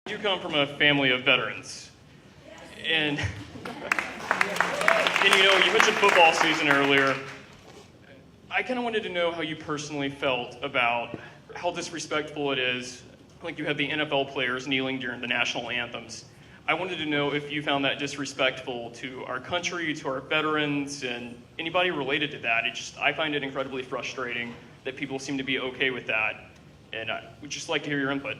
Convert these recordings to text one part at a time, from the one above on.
You come from a family of veterans, and you mentioned football season earlier. I kind of wanted to know how you personally felt about how disrespectful it is. Like you have the NFL players kneeling during the national anthems. I wanted to know if you found that disrespectful to our country, to our veterans, and anybody related to that. I find it incredibly frustrating that people seem to be okay with that, and I would just like to hear your input.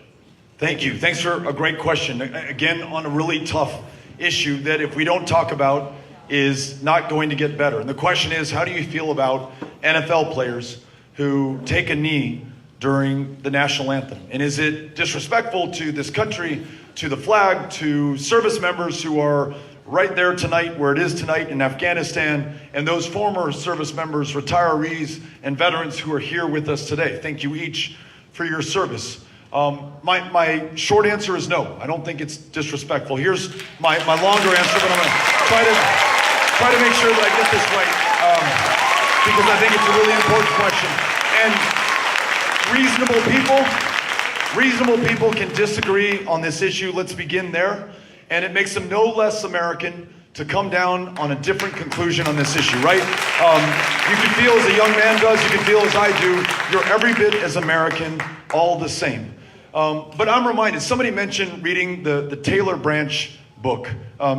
Thank you. Thanks for a great question. Again, on a really tough issue that if we don't talk about is not going to get better. And the question is, how do you feel about NFL players who take a knee during the national anthem? And is it disrespectful to this country, to the flag, to service members who are right there tonight, where it is tonight in Afghanistan, and those former service members, retirees, and veterans who are here with us today? Thank you each for your service. My short answer is no. I don't think it's disrespectful. Here's my longer answer, but I'm going to try to make sure that I get this right, because I think it's a really important question. And reasonable people can disagree on this issue. Let's begin there. And it makes them no less American to come down on a different conclusion on this issue, right? You can feel as a young man does, you can feel as I do, you're every bit as American, all the same. But I'm reminded, somebody mentioned reading the Taylor Branch book.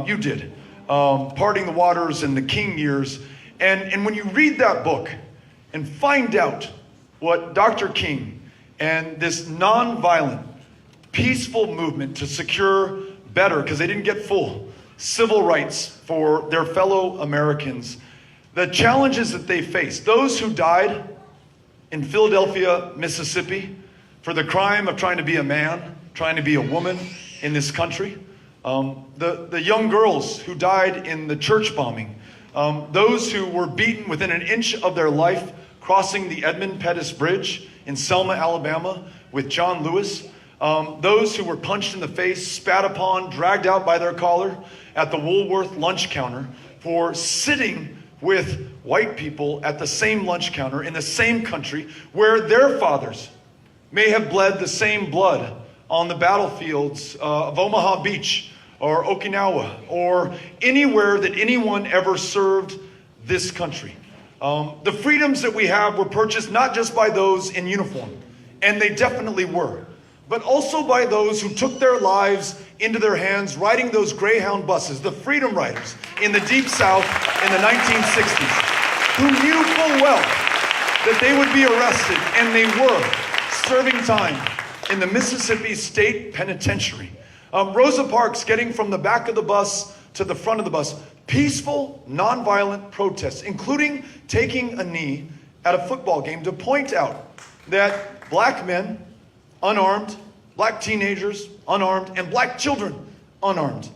You did. Parting the Waters and the King Years. And when you read that book and find out what Dr. King and this nonviolent, peaceful movement to secure better, because they didn't get full, civil rights for their fellow Americans, the challenges that they faced, those who died in Philadelphia, Mississippi, for the crime of trying to be a man, trying to be a woman in this country, the young girls who died in the church bombing, those who were beaten within an inch of their life crossing the Edmund Pettus Bridge in Selma, Alabama with John Lewis, those who were punched in the face, spat upon, dragged out by their collar at the Woolworth lunch counter for sitting with white people at the same lunch counter in the same country where their fathers may have bled the same blood on the battlefields of Omaha Beach or Okinawa or anywhere that anyone ever served this country. The freedoms that we have were purchased not just by those in uniform, and they definitely were, but also by those who took their lives into their hands riding those Greyhound buses, the Freedom Riders in the Deep South in the 1960s, who knew full well that they would be arrested, and they were serving time in the Mississippi State Penitentiary. Rosa Parks getting from the back of the bus to the front of the bus, peaceful, nonviolent protests, including taking a knee at a football game to point out that black men, unarmed, black teenagers, unarmed, and black children, unarmed,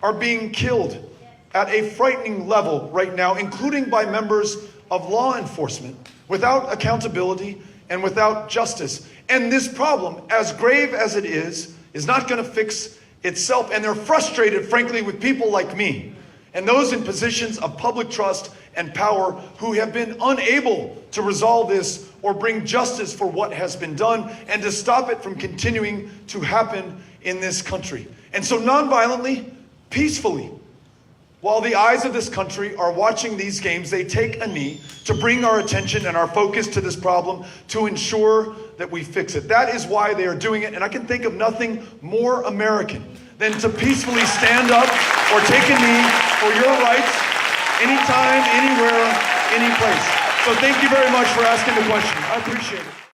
are being killed at a frightening level right now, including by members of law enforcement, without accountability and without justice. And this problem, as grave as it is not going to fix itself. And they're frustrated, frankly, with people like me and those in positions of public trust and power who have been unable to resolve this or bring justice for what has been done and to stop it from continuing to happen in this country. And so nonviolently, peacefully, while the eyes of this country are watching these games, they take a knee to bring our attention and our focus to this problem to ensure that we fix it. That is why they are doing it, and I can think of nothing more American than to peacefully stand up or take a knee for your rights anytime, anywhere, any place. So thank you very much for asking the question. I appreciate it.